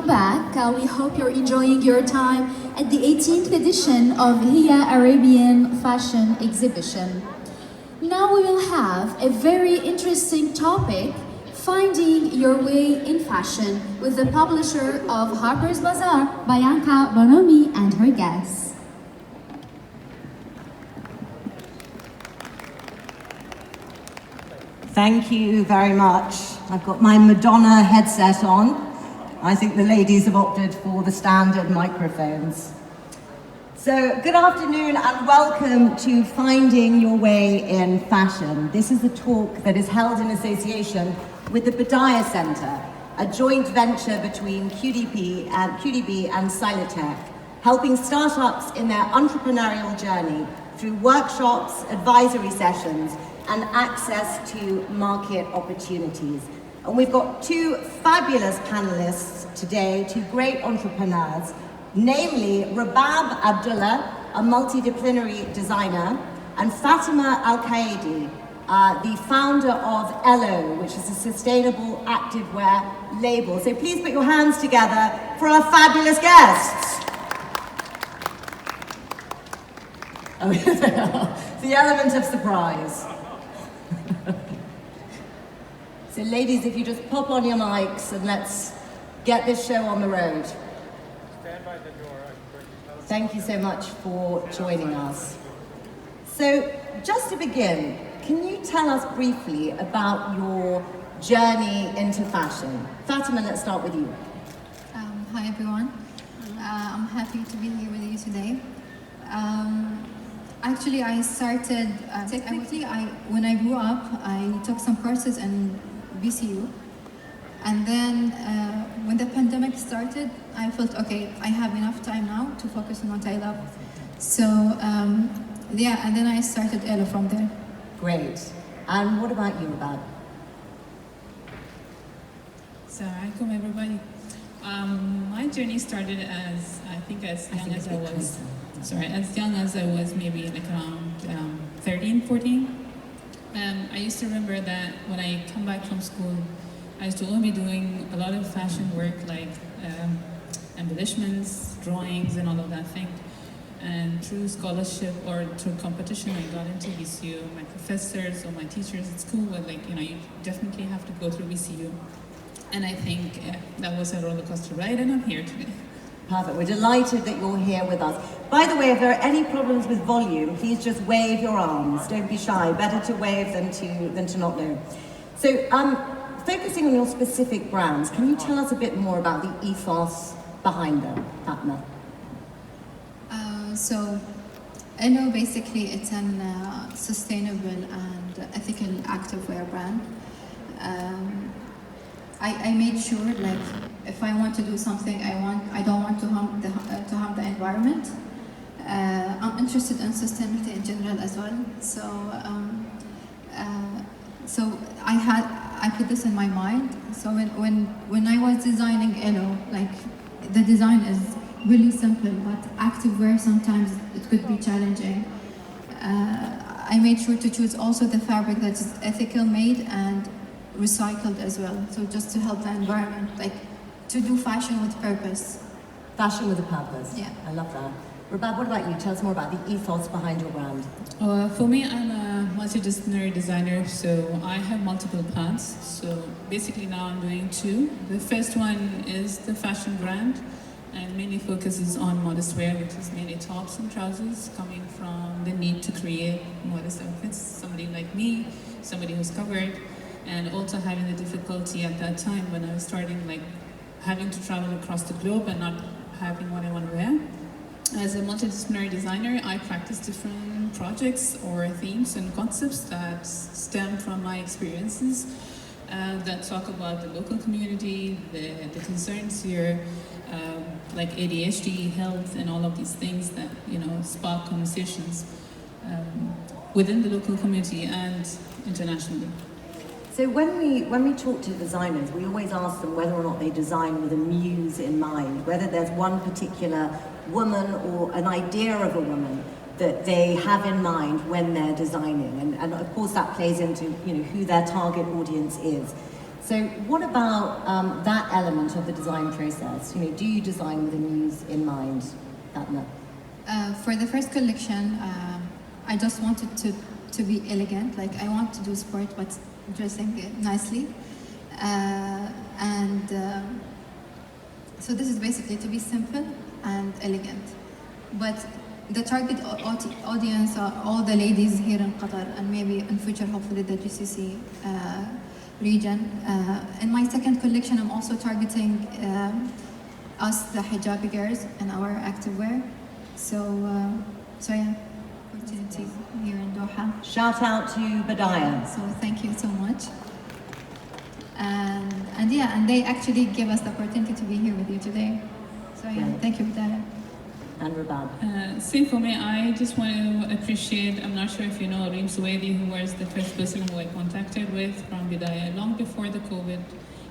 back. We hope you're enjoying your time at the 18th edition of Heya Arabian Fashion Exhibition. Now we will have a very interesting topic, finding your way in fashion, with the publisher of Harper's Bazaar, Bianca Bonomi, and her guests. Thank you very much. I've got my Madonna headset on. I think the ladies have opted for the standard microphones. So, good afternoon and welcome to Finding Your Way in Fashion. This is a talk that is held in association with the Bedaya Center, a joint venture between QDB and Silotech, helping startups in their entrepreneurial journey through workshops, advisory sessions, and access to market opportunities. And we've got two fabulous panelists today, two great entrepreneurs, namely Rebate Abdullah, a multidisciplinary designer, and Fatima Al-Qaedi, the founder of ELO, which is a sustainable activewear label. So please put your hands together for our fabulous guests. Oh, the element of surprise. So ladies, if you just pop on your mics and let's get this show on the road. Stand by the door. Thank you so much for joining us. So just to begin, can you tell us briefly about your journey into fashion? Fatima, let's start with you. Hi everyone. I'm happy to be here with you today. Actually, I started, when I grew up, I took some courses in VCU. And then when the pandemic started, I felt, okay, I have enough time now to focus on what I love. So, yeah, and then I started ELO from there. Great. And what about you, Rebate? Assalamualaikum, everybody. My journey started as young as I was maybe like around 13, 14. I used to remember that when I come back from school, I used to only be doing a lot of fashion work, like embellishments, drawings, and all of that thing. And through scholarship or through competition, I got into VCU. My professors or my teachers at school were like, you definitely have to go through VCU. And I think that was a roller coaster ride, and I'm here today. Perfect. We're delighted that you're here with us. By the way, if there are any problems with volume, please just wave your arms. Don't be shy. Better to wave than to not know. So, focusing on your specific brands, can you tell us a bit more about the ethos behind them, Fatma? So, ELO basically it's an sustainable and ethical activewear brand. I made sure, like, if I want to do something, I don't want to harm the environment. I'm interested in sustainability in general as well. So I put this in my mind. So when I was designing ELO, like, the design is really simple, but activewear sometimes it could be challenging. I made sure to choose also the fabric that is ethical made and recycled as well. So just to help the environment, like, to do fashion with purpose. Fashion with a purpose. Yeah. I love that. Rebate, what about you? Tell us more about the ethos behind your brand. For me, I'm a multidisciplinary designer, so I have multiple paths. So basically now I'm doing two. The first one is the fashion brand, and mainly focuses on modest wear, which is mainly tops and trousers, coming from the need to create modest outfits. Somebody like me, somebody who's covered, and also having the difficulty at that time when I was starting, like, having to travel across the globe and not having what I want to wear. As a multidisciplinary designer, I practice different projects or themes and concepts that stem from my experiences that talk about the local community, the concerns here, like ADHD, health, and all of these things that, spark conversations within the local community and internationally. So when we talk to designers, we always ask them whether or not they design with a muse in mind, whether there's one particular woman or an idea of a woman that they have in mind when they're designing, and of course that plays into who their target audience is. So what about that element of the design process? You know, do you design with a muse in mind, Fatma? For the first collection, I just wanted to be elegant. Like I want to do sport, but dressing it nicely. So this is basically to be simple and elegant. But the target audience are all the ladies here in Qatar and maybe in future, hopefully, the GCC region. In my second collection, I'm also targeting us, the hijabi girls, in our activewear. So yeah, opportunity here in Doha. Shout out to Badaya. So thank you so much. And they actually gave us the opportunity to be here with you today. So yeah, thank you, Badaya. And Rebate. Same for me. I just want to appreciate, I'm not sure if you know Reem Suwaidi, who was the first person who I contacted with from Bidaya long before the COVID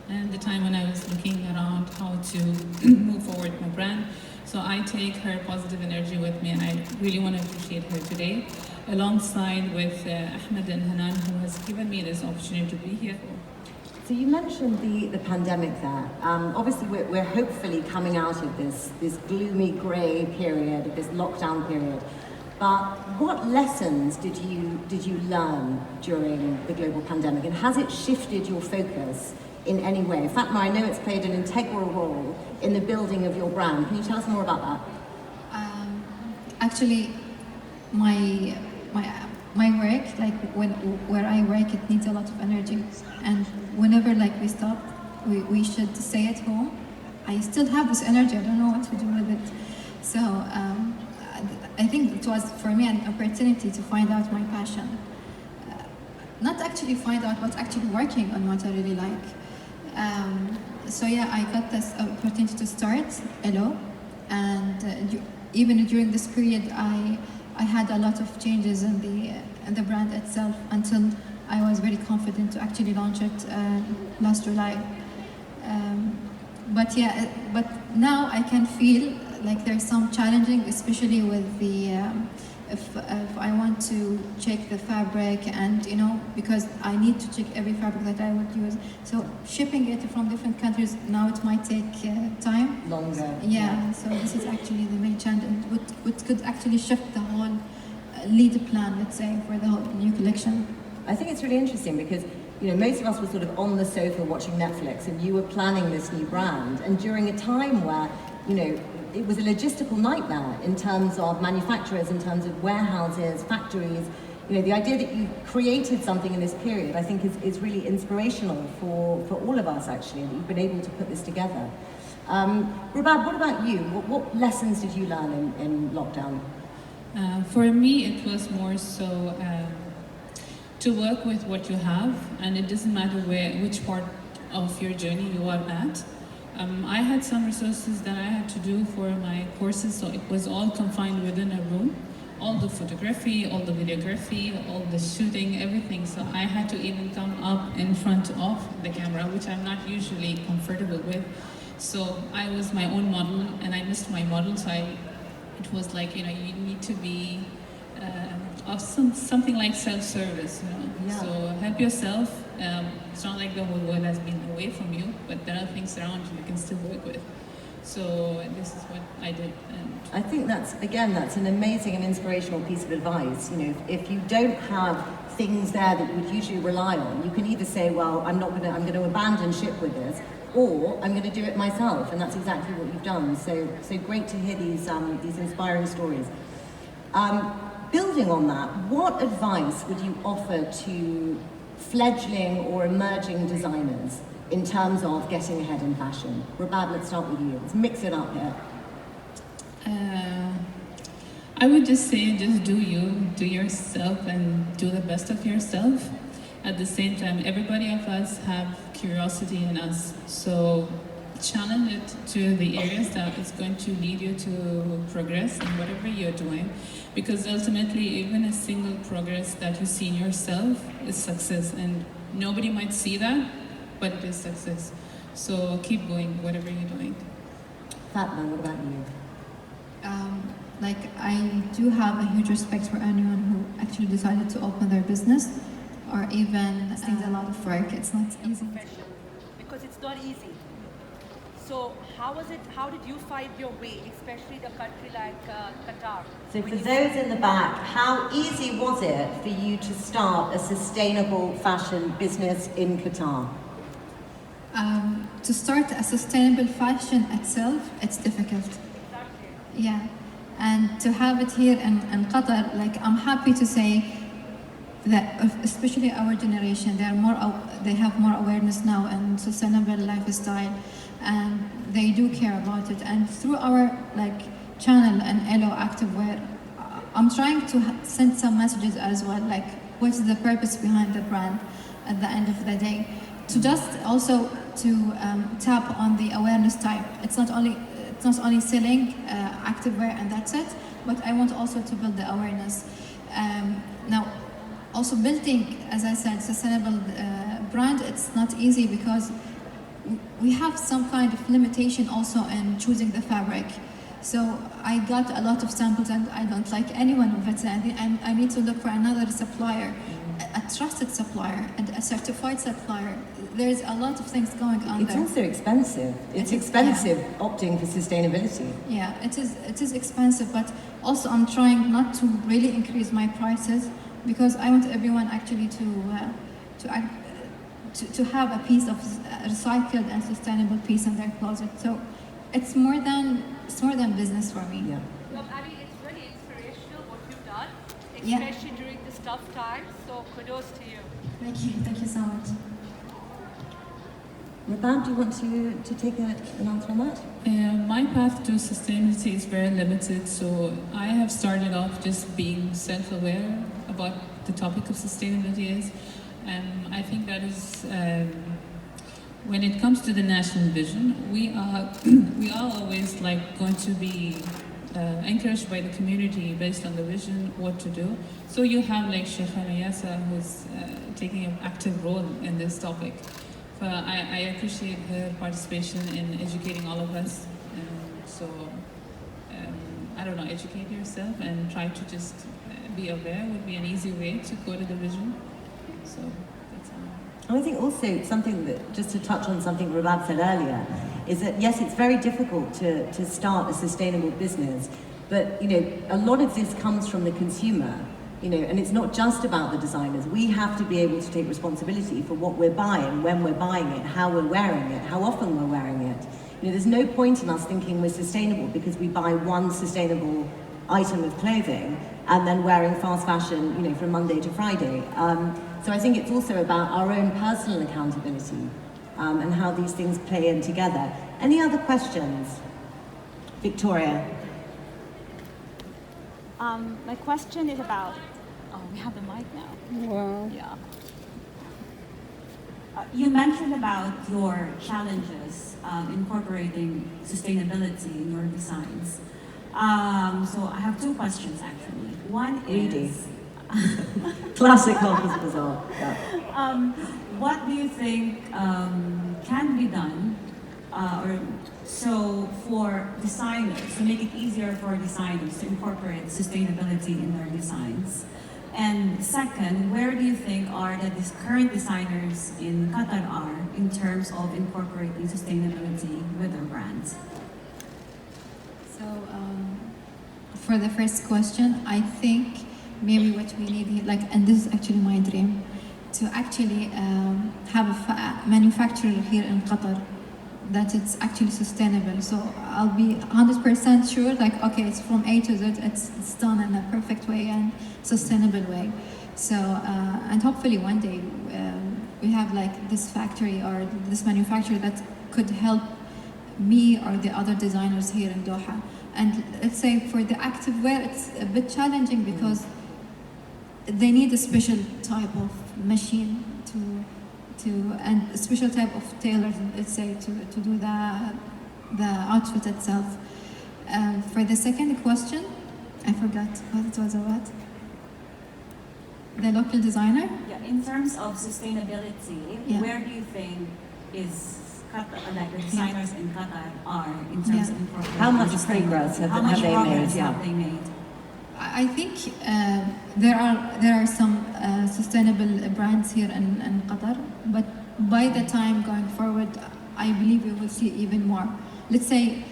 and the time when I was looking around how to move forward my brand. So I take her positive energy with me and I really want to appreciate her today, alongside with Ahmed and Hanan, who has given me this opportunity to be here. So you mentioned the pandemic there. Obviously, we're hopefully coming out of this gloomy grey period, this lockdown period. But what lessons did you learn during the global pandemic, and has it shifted your focus in any way? Fatma, I know it's played an integral role in the building of your brand. Can you tell us more about that? Actually, my work, like where I work, it needs a lot of energy, and whenever we stop, we should stay at home. I still have this energy. I don't know what to do with it. So I think it was for me an opportunity to find out my passion. Not actually find out, but actually working on what I really like. So yeah, I got this opportunity to start Hello, and even during this period, I had a lot of changes in the brand itself until I was very confident to actually launch it last July. But now I can feel like there's some challenging, especially with the if I want to check the fabric, and because I need to check every fabric that I would use. So shipping it from different countries now, it might take time. Longer. Yeah. So this is actually the main challenge, and what could actually shift the whole lead plan, let's say, for the whole new collection. I think it's really interesting because most of us were sort of on the sofa watching Netflix, and you were planning this new brand, and during a time where it was a logistical nightmare in terms of manufacturers, in terms of warehouses, factories. The idea that you created something in this period, I think, is really inspirational for all of us, actually, that you've been able to put this together. Rebate, what about you? What lessons did you learn in lockdown? For me, it was more so to work with what you have, and it doesn't matter which part of your journey you are at. I had some resources that I had to do for my courses, so it was all confined within a room. All the photography, all the videography, all the shooting, everything. So I had to even come up in front of the camera, which I'm not usually comfortable with. So I was my own model, and I missed my model, so it was like, you need to be of something like self-service, Yeah. So help yourself. It's not like the whole world has been away from you, but there are things around you can still work with. So this is what I did. And I think that's an amazing and inspirational piece of advice. If you don't have things there that you would usually rely on, you can either say, well, I'm going to abandon ship with this, or I'm going to do it myself, and that's exactly what you've done. So great to hear these inspiring stories. Building on that, what advice would you offer to fledgling or emerging designers in terms of getting ahead in fashion? Rebate, let's start with you. Let's mix it up here. I would just say, just do you, do yourself, and do the best of yourself. At the same time, everybody of us have curiosity in us, so challenge it to the areas that is going to lead you to progress in whatever you're doing, because ultimately even a single progress that you see in yourself is success, and nobody might see that, but it is success. So keep going whatever you're doing. Fatma, what about you? I do have a huge respect for anyone who actually decided to open their business. or even needs a lot of work. It's not easy. Profession, because it's not easy. So how was it? How did you find your way, especially the country like Qatar? So when for you- those in the back, how easy was it for you to start a sustainable fashion business in Qatar? To start a sustainable fashion itself, it's difficult. Yeah, and to have it here in Qatar, like I'm happy to say that especially our generation, they have more awareness now and sustainable lifestyle, and they do care about it. And through our like channel and Elo Activewear, I'm trying to send some messages as well, like what's the purpose behind the brand at the end of the day. To just also to tap on the awareness type. It's not only selling activewear and that's it, but I want also to build the awareness. Now, also building, as I said, sustainable brand, it's not easy because we have some kind of limitation also in choosing the fabric. So I got a lot of samples and I don't like any one of it. I need to look for another supplier, a trusted supplier and a certified supplier. There's a lot of things going on It's there. also expensive. It's expensive opting for sustainability. Yeah, it is expensive, but also I'm trying not to really increase my prices because I want everyone actually to have a piece of recycled and sustainable piece in their closet. So it's more than business for me. Yeah. Well, I mean, it's really inspirational what you've done, Yeah. especially during this tough times. So kudos to you. Thank you so much. Rebate, do you want to take an answer on that? My path to sustainability is very limited, so I have started off just being self-aware about the topic of sustainability is, and I think that is when it comes to the national vision, we are always like going to be encouraged by the community based on the vision, what to do. So you have like Sheikh Heya who's taking an active role in this topic. I appreciate her participation in educating all of us. I don't know, educate yourself and try to just be aware would be an easy way to go to the vision. So that's all. I think also something that, just to touch on something Rebate said earlier, is that yes, it's very difficult to start a sustainable business, but you know, a lot of this comes from the consumer. You know, and it's not just about the designers. We have to be able to take responsibility for what we're buying, when we're buying it, how we're wearing it, how often we're wearing it. You know, there's no point in us thinking we're sustainable because we buy one sustainable item of clothing and then wearing fast fashion, you know, from Monday to Friday. So I think it's also about our own personal accountability and how these things play in together. Any other questions? Victoria. My question is about, we have the mic now. Wow. Yeah. You mentioned about your challenges incorporating sustainability in your designs. So I have two questions actually. One is... Classic Harper's Bazaar. Yeah. What do you think can be done for designers, to make it easier for designers to incorporate sustainability in their designs? And second, where do you think are the current designers in Qatar are in terms of incorporating sustainability with their brands? So for the first question, I think maybe what we need here, like, and this is actually my dream, to actually have a manufacturer here in Qatar that it's actually sustainable. So I'll be 100% sure, like, okay, it's from A to Z, it's done in a perfect way and sustainable way. So, and hopefully one day we have like this factory or this manufacturer that could help me or the other designers here in Doha. And let's say for the activewear, it's a bit challenging because they need a special type of machine and a special type of tailor, let's say, to do the outfit itself. For the second question, I forgot what it was about. The local designer? Yeah, in terms of sustainability, Yeah. where do you think is Qatar, like the designers in Qatar are in terms Yeah. of incorporating How much sustainability? progress have How they much made? progress Yeah. have they made? I think there are some sustainable brands here in Qatar, but by the time going forward, I believe we will see even more. Let's say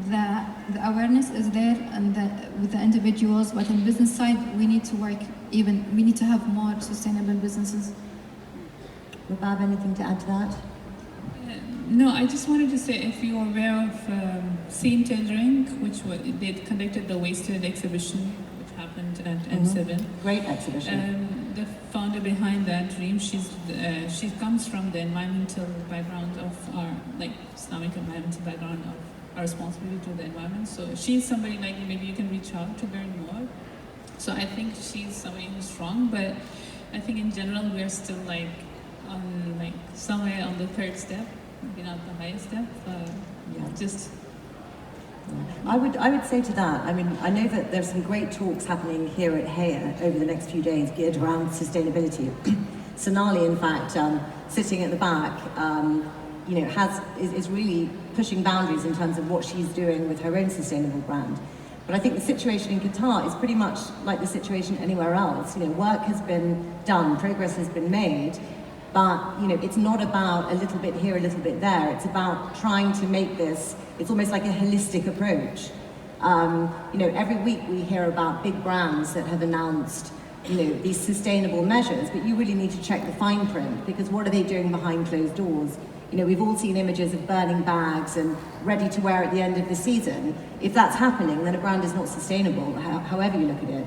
the awareness is there and with the individuals, but on business side, we need to work we need to have more sustainable businesses. Rebate, anything to add to that? No, I just wanted to say, if you're aware of Scene Tendering, they conducted the Wasted exhibition, which happened at M7. Great exhibition. The founder behind that dream, she comes from the environmental background of our, like Islamic environmental background of our responsibility to the environment. So she's somebody like maybe you can reach out to learn more. So I think she's somebody who's strong, but I think in general we're still somewhere on the third step. Maybe not the highest step, I would say to that, I mean, I know that there's some great talks happening here at Heya over the next few days geared around sustainability. Sonali, in fact, sitting at the back, is really pushing boundaries in terms of what she's doing with her own sustainable brand. But I think the situation in Qatar is pretty much like the situation anywhere else. Work has been done, progress has been made, but it's not about a little bit here, a little bit there. It's about trying to make this, it's almost like a holistic approach. Every week we hear about big brands that have announced these sustainable measures, but you really need to check the fine print, because what are they doing behind closed doors? We've all seen images of burning bags and ready to wear at the end of the season. If that's happening, then a brand is not sustainable, however you look at it.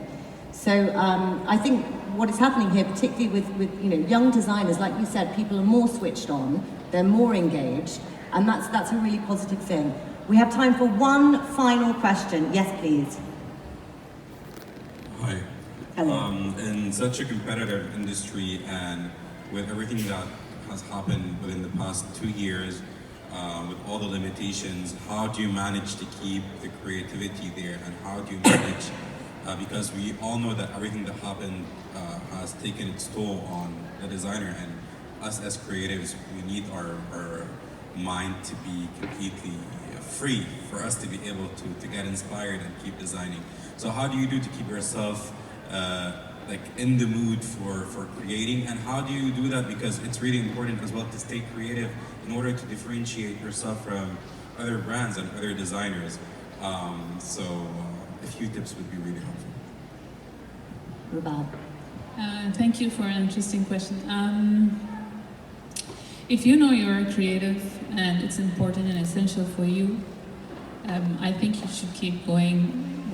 So I think what is happening here, particularly with young designers, like you said, people are more switched on, they're more engaged, and that's a really positive thing. We have time for one final question. Yes, please. Hi. Hello. In such a competitive industry, and with everything that has happened within the past 2 years, with all the limitations, how do you manage to keep the creativity there, and how do you manage, because we all know that everything that happened has taken its toll on the designer, and us as creatives, we need our mind to be completely free for us to be able to get inspired and keep designing. So how do you do to keep yourself in the mood for creating, and how do you do that, because it's really important as well to stay creative in order to differentiate yourself from other brands and other designers. So a few tips would be really helpful. Rebate. Thank you for an interesting question. If you know you're a creative and it's important and essential for you, I think you should keep going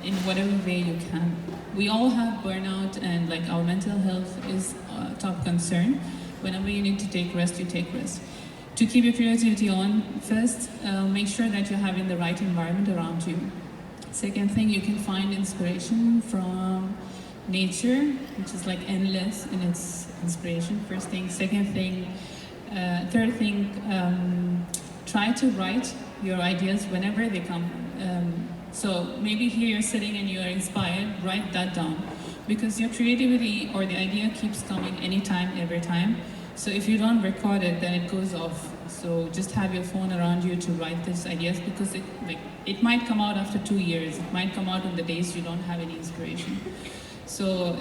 in whatever way you can. We all have burnout, and our mental health is a top concern. Whenever you need to take rest, you take rest. To keep your creativity on, first, make sure that you're having the right environment around you. Second thing, you can find inspiration from nature, which is endless in its inspiration, first thing. Second thing, third thing, try to write your ideas whenever they come. So maybe here you're sitting and you're inspired, write that down, because your creativity or the idea keeps coming anytime, every time. So if you don't record it, then it goes off. So just have your phone around you to write these ideas, because it might come out after 2 years. It might come out on the days you don't have any inspiration. So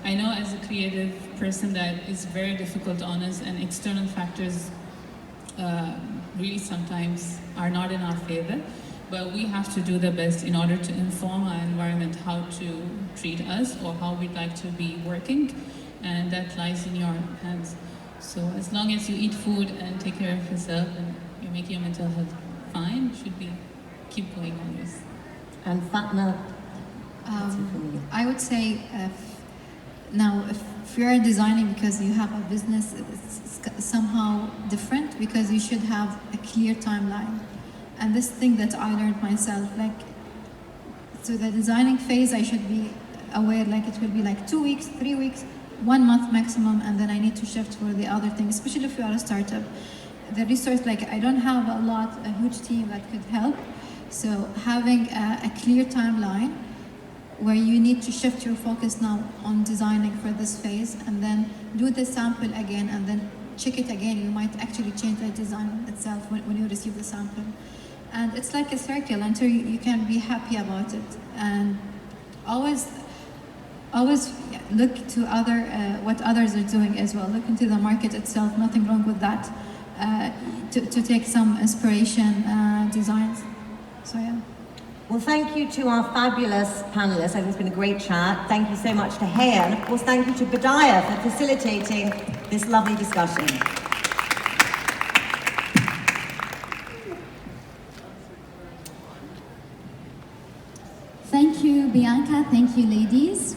I know as a creative person that it's very difficult on us, and external factors really sometimes are not in our favor. But we have to do the best in order to inform our environment how to treat us or how we'd like to be working, and that lies in your hands. So as long as you eat food and take care of yourself and you make your mental health fine, you should keep going on this. And Fatma? I would say now if you're designing because you have a business, it's somehow different, because you should have a clear timeline. And this thing that I learned myself, so the designing phase, I should be aware, it will be 2 weeks, 3 weeks, 1 month maximum, and then I need to shift for the other things, especially if you are a startup. The resource, I don't have a huge team that could help. So having a clear timeline where you need to shift your focus now on designing for this phase, and then do the sample again, and then check it again. You might actually change the design itself when you receive the sample. And it's like a circle until you can be happy about it. And always look to what others are doing as well. Look into the market itself. Nothing wrong with that. To take some inspiration designs. So yeah. Well, thank you to our fabulous panelists. I think it's been a great chat. Thank you so much to Heya, and of course thank you to Badaya for facilitating this lovely discussion. Thank you, Bianca. Thank you, ladies.